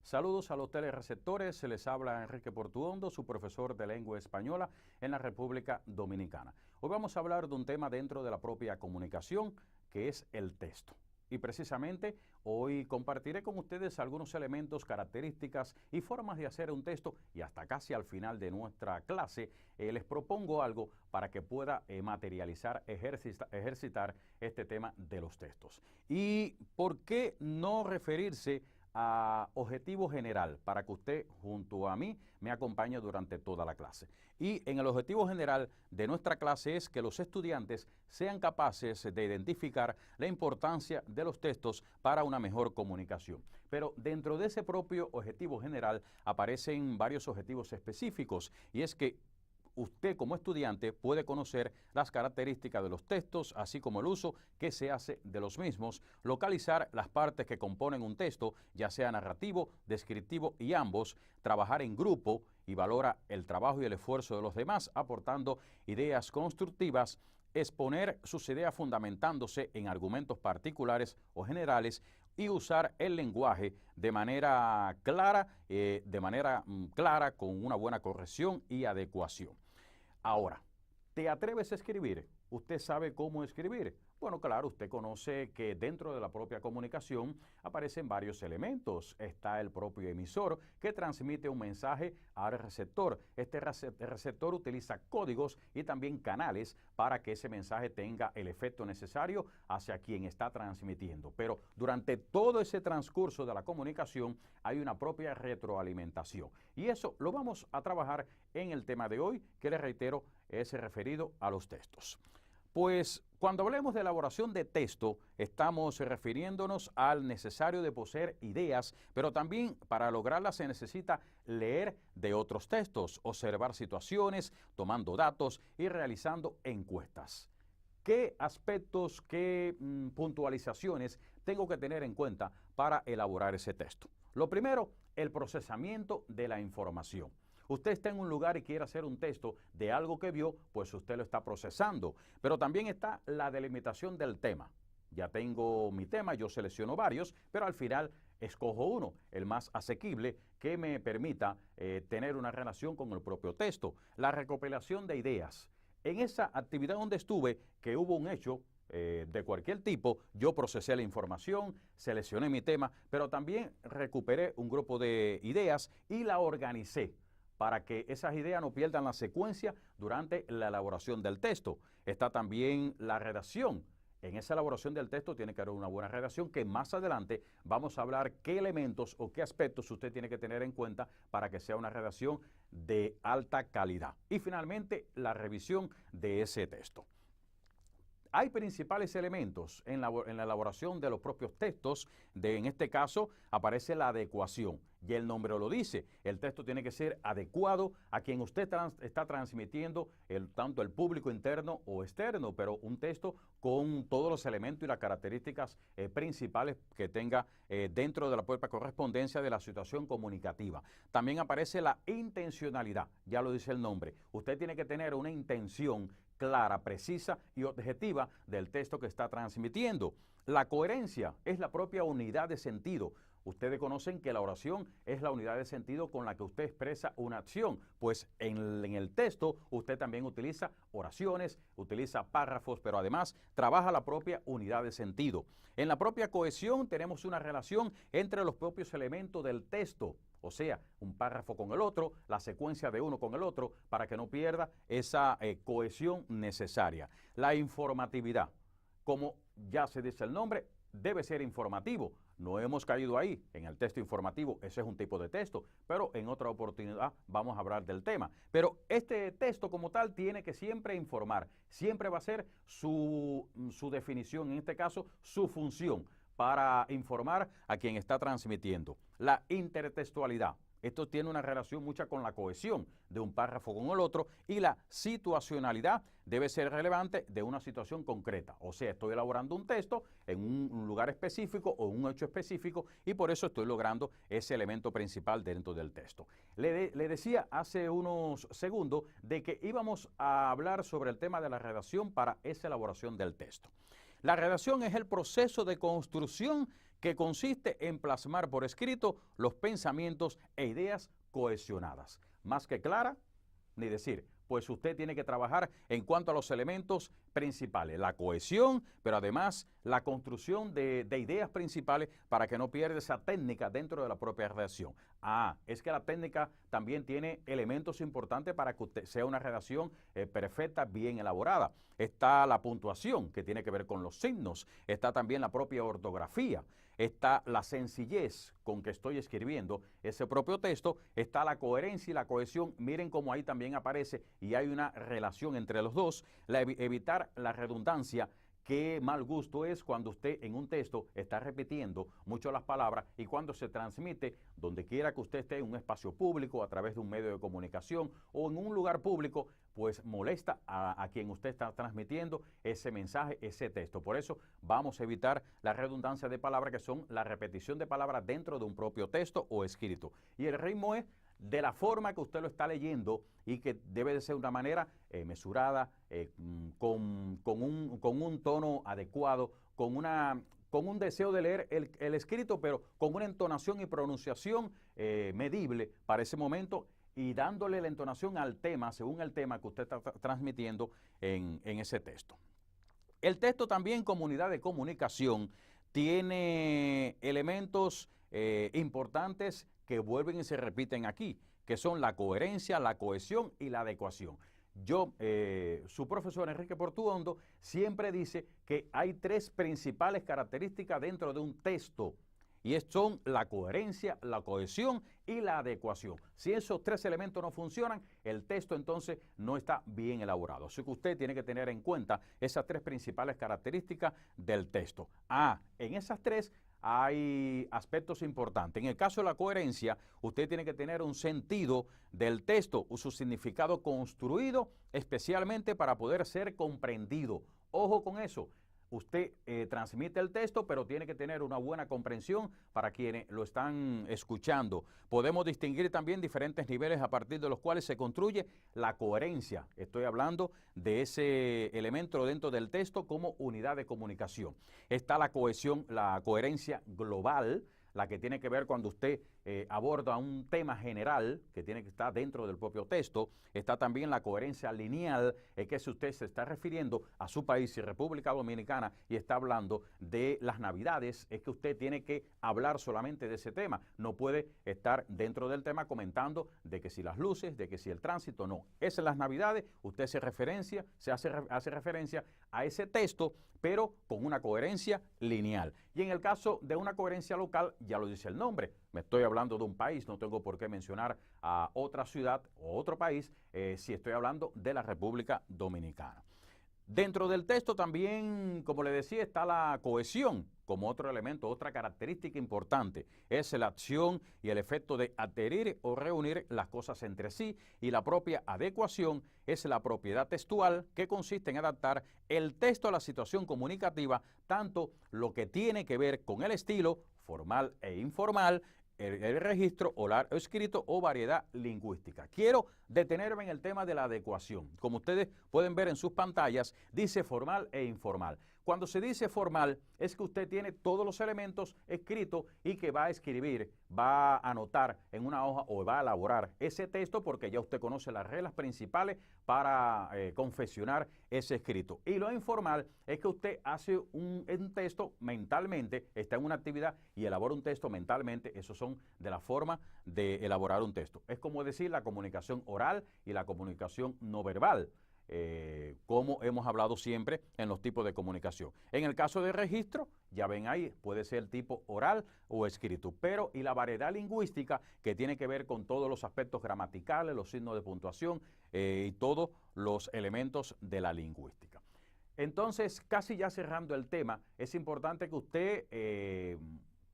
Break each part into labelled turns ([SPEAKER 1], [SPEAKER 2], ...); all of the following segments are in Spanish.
[SPEAKER 1] Saludos a los telereceptores, se les habla Enrique Portuondo, su profesor de lengua española en la República Dominicana. Hoy vamos a hablar de un tema dentro de la propia comunicación, que es el texto. Y precisamente hoy compartiré con ustedes algunos elementos, características y formas de hacer un texto, y hasta casi al final de nuestra clase les propongo algo para que pueda materializar, ejercitar este tema de los textos. ¿Y por qué no referirse a objetivo general para que usted junto a mí me acompañe durante toda la clase? Y en el objetivo general de nuestra clase es que los estudiantes sean capaces de identificar la importancia de los textos para una mejor comunicación. Pero dentro de ese propio objetivo general aparecen varios objetivos específicos, y es que usted como estudiante puede conocer las características de los textos, así como el uso que se hace de los mismos, localizar las partes que componen un texto, ya sea narrativo, descriptivo y ambos, trabajar en grupo y valora el trabajo y el esfuerzo de los demás, aportando ideas constructivas, exponer sus ideas fundamentándose en argumentos particulares o generales y usar el lenguaje de manera clara, con una buena corrección y adecuación. Ahora, ¿te atreves a escribir? ¿Usted sabe cómo escribir? Bueno, claro, usted conoce que dentro de la propia comunicación aparecen varios elementos. Está el propio emisor que transmite un mensaje al receptor. Este receptor utiliza códigos y también canales para que ese mensaje tenga el efecto necesario hacia quien está transmitiendo. Pero durante todo ese transcurso de la comunicación hay una propia retroalimentación. Y eso lo vamos a trabajar en el tema de hoy, que les reitero, es referido a los textos. Pues cuando hablemos de elaboración de texto, estamos refiriéndonos al necesario de poseer ideas, pero también para lograrlas se necesita leer de otros textos, observar situaciones, tomando datos y realizando encuestas. ¿Qué aspectos, qué puntualizaciones tengo que tener en cuenta para elaborar ese texto? Lo primero, el procesamiento de la información. Usted está en un lugar y quiere hacer un texto de algo que vio, pues usted lo está procesando. Pero también está la delimitación del tema. Ya tengo mi tema, yo selecciono varios, pero al final escojo uno, el más asequible, que me permita tener una relación con el propio texto. La recopilación de ideas. En esa actividad donde estuve, que hubo un hecho de cualquier tipo, yo procesé la información, seleccioné mi tema, pero también recuperé un grupo de ideas y la organicé para que esas ideas no pierdan la secuencia durante la elaboración del texto. Está también la redacción. En esa elaboración del texto tiene que haber una buena redacción, que más adelante vamos a hablar qué elementos o qué aspectos usted tiene que tener en cuenta para que sea una redacción de alta calidad. Y finalmente, la revisión de ese texto. Hay principales elementos en la elaboración de los propios textos. En este caso aparece la adecuación. Y el nombre lo dice, el texto tiene que ser adecuado a quien usted está transmitiendo, tanto el público interno o externo, pero un texto con todos los elementos y las características principales que tenga dentro de la propia correspondencia de la situación comunicativa. También aparece la intencionalidad, ya lo dice el nombre. Usted tiene que tener una intención clara, precisa y objetiva del texto que está transmitiendo. La coherencia es la propia unidad de sentido. Ustedes conocen que la oración es la unidad de sentido con la que usted expresa una acción, pues en el texto usted también utiliza oraciones, utiliza párrafos, pero además trabaja la propia unidad de sentido. En la propia cohesión tenemos una relación entre los propios elementos del texto, o sea, un párrafo con el otro, la secuencia de uno con el otro, para que no pierda esa cohesión necesaria. La informatividad, como ya se dice el nombre, debe ser informativo. No hemos caído ahí en el texto informativo, ese es un tipo de texto, pero en otra oportunidad vamos a hablar del tema. Pero este texto como tal tiene que siempre informar, siempre va a ser su definición, en este caso su función, para informar a quien está transmitiendo. La intertextualidad. Esto tiene una relación mucha con la cohesión de un párrafo con el otro, y la situacionalidad debe ser relevante de una situación concreta. O sea, estoy elaborando un texto en un lugar específico o un hecho específico, y por eso estoy logrando ese elemento principal dentro del texto. Le decía hace unos segundos de que íbamos a hablar sobre el tema de la redacción para esa elaboración del texto. La redacción es el proceso de construcción que consiste en plasmar por escrito los pensamientos e ideas cohesionadas. Más que clara, ni decir, pues usted tiene que trabajar en cuanto a los elementos principales, la cohesión, pero además la construcción de ideas principales para que no pierda esa técnica dentro de la propia redacción. Es que la técnica también tiene elementos importantes para que usted sea una redacción perfecta, bien elaborada. Está la puntuación, que tiene que ver con los signos, está también la propia ortografía, está la sencillez con que estoy escribiendo ese propio texto, está la coherencia y la cohesión. Miren cómo ahí también aparece y hay una relación entre los dos. Evitar la redundancia. Qué mal gusto es cuando usted en un texto está repitiendo mucho las palabras y cuando se transmite donde quiera que usted esté, en un espacio público, a través de un medio de comunicación o en un lugar público, pues molesta a quien usted está transmitiendo ese mensaje, ese texto. Por eso vamos a evitar la redundancia de palabras, que son la repetición de palabras dentro de un propio texto o escrito. Y el ritmo es de la forma que usted lo está leyendo y que debe de ser una manera mesurada, con un tono adecuado, con un deseo de leer el escrito, pero con una entonación y pronunciación medible para ese momento y dándole la entonación al tema, según el tema que usted está transmitiendo en ese texto. El texto también, como unidad de comunicación, tiene elementos importantes que vuelven y se repiten aquí, que son la coherencia, la cohesión y la adecuación. Su profesor Enrique Portuondo siempre dice que hay tres principales características dentro de un texto, y son la coherencia, la cohesión y la adecuación. Si esos tres elementos no funcionan, el texto entonces no está bien elaborado. Así que usted tiene que tener en cuenta esas tres principales características del texto. En esas tres hay aspectos importantes. En el caso de la coherencia, usted tiene que tener un sentido del texto, su significado construido especialmente para poder ser comprendido. Ojo con eso. Usted transmite el texto, pero tiene que tener una buena comprensión para quienes lo están escuchando. Podemos distinguir también diferentes niveles a partir de los cuales se construye la coherencia. Estoy hablando de ese elemento dentro del texto como unidad de comunicación. Está la cohesión, la coherencia global, la que tiene que ver cuando usted aborda un tema general que tiene que estar dentro del propio texto. Está también la coherencia lineal, que si usted se está refiriendo a su país y República Dominicana y está hablando de las Navidades, es que usted tiene que hablar solamente de ese tema. No puede estar dentro del tema comentando de que si las luces, de que si el tránsito, no. Es en las Navidades, usted hace referencia a ese texto, pero con una coherencia lineal. Y en el caso de una coherencia local, ya lo dice el nombre, me estoy hablando de un país, no tengo por qué mencionar a otra ciudad o otro país si estoy hablando de la República Dominicana. Dentro del texto también, como le decía, está la cohesión como otro elemento, otra característica importante. Es la acción y el efecto de adherir o reunir las cosas entre sí, y la propia adecuación es la propiedad textual que consiste en adaptar el texto a la situación comunicativa, tanto lo que tiene que ver con el estilo formal e informal, el registro oral o escrito o variedad lingüística. Quiero detenerme en el tema de la adecuación. Como ustedes pueden ver en sus pantallas, dice formal e informal. Cuando se dice formal, es que usted tiene todos los elementos escritos y que va a escribir, va a anotar en una hoja o va a elaborar ese texto, porque ya usted conoce las reglas principales para confeccionar ese escrito. Y lo informal es que usted hace un texto mentalmente, está en una actividad y elabora un texto mentalmente. Esos son de la forma de elaborar un texto. Es como decir la comunicación oral y la comunicación no verbal. Como hemos hablado siempre en los tipos de comunicación. En el caso de registro, ya ven ahí, puede ser tipo oral o escrito, pero y la variedad lingüística, que tiene que ver con todos los aspectos gramaticales, los signos de puntuación y todos los elementos de la lingüística. Entonces, casi ya cerrando el tema, es importante que usted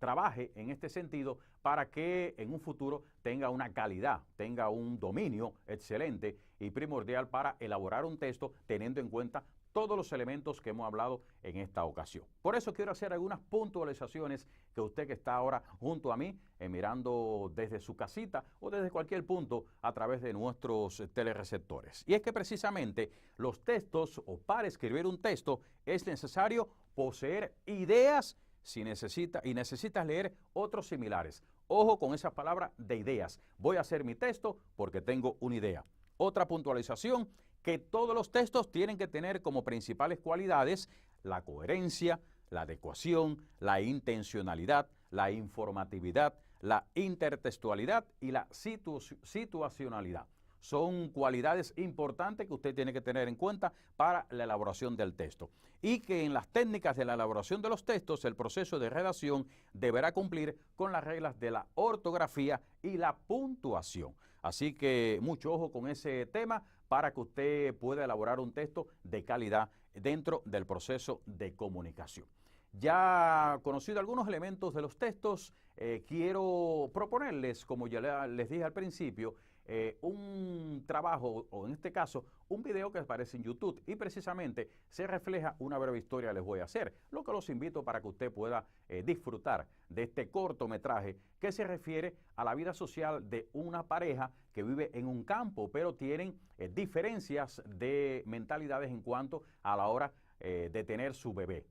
[SPEAKER 1] trabaje en este sentido para que en un futuro tenga una calidad, tenga un dominio excelente y primordial para elaborar un texto teniendo en cuenta todos los elementos que hemos hablado en esta ocasión. Por eso quiero hacer algunas puntualizaciones que usted que está ahora junto a mí, mirando desde su casita o desde cualquier punto a través de nuestros telereceptores. Y es que precisamente los textos, o para escribir un texto, es necesario poseer ideas si necesitas leer otros similares. Ojo con esas palabras de ideas. Voy a hacer mi texto porque tengo una idea. Otra puntualización, que todos los textos tienen que tener como principales cualidades la coherencia, la adecuación, la intencionalidad, la informatividad, la intertextualidad y la situacionalidad. Son cualidades importantes que usted tiene que tener en cuenta para la elaboración del texto. Y que en las técnicas de la elaboración de los textos, el proceso de redacción deberá cumplir con las reglas de la ortografía y la puntuación. Así que mucho ojo con ese tema para que usted pueda elaborar un texto de calidad dentro del proceso de comunicación. Ya conocido algunos elementos de los textos, quiero proponerles, como ya les dije al principio, un trabajo, o en este caso, un video que aparece en YouTube y precisamente se refleja una breve historia que les voy a hacer, lo que los invito para que usted pueda disfrutar de este cortometraje que se refiere a la vida social de una pareja que vive en un campo, pero tienen diferencias de mentalidades en cuanto a la hora de tener su bebé.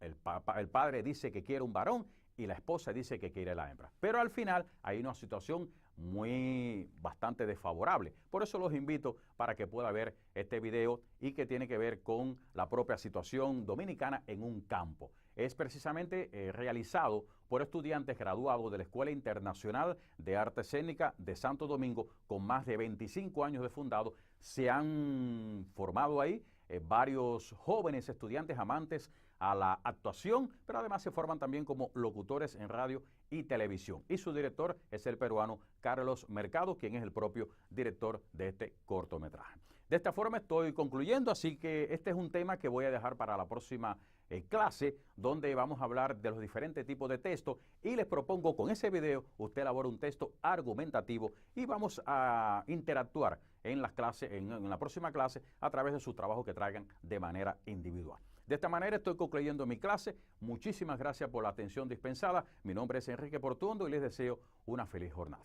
[SPEAKER 1] El padre dice que quiere un varón y la esposa dice que quiere la hembra. Pero al final hay una situación bastante desfavorable. Por eso los invito para que pueda ver este video y que tiene que ver con la propia situación dominicana en un campo. Es precisamente realizado por estudiantes graduados de la Escuela Internacional de Arte Escénica de Santo Domingo con más de 25 años de fundado. Se han formado ahí varios jóvenes estudiantes amantes a la actuación, pero además se forman también como locutores en radio y televisión. Y su director es el peruano Carlos Mercado, quien es el propio director de este cortometraje. De esta forma estoy concluyendo, así que este es un tema que voy a dejar para la próxima clase, donde vamos a hablar de los diferentes tipos de textos y les propongo con ese video usted elabora un texto argumentativo y vamos a interactuar en las clases, en la próxima clase a través de sus trabajos que traigan de manera individual. De esta manera estoy concluyendo mi clase. Muchísimas gracias por la atención dispensada. Mi nombre es Enrique Portuondo y les deseo una feliz jornada.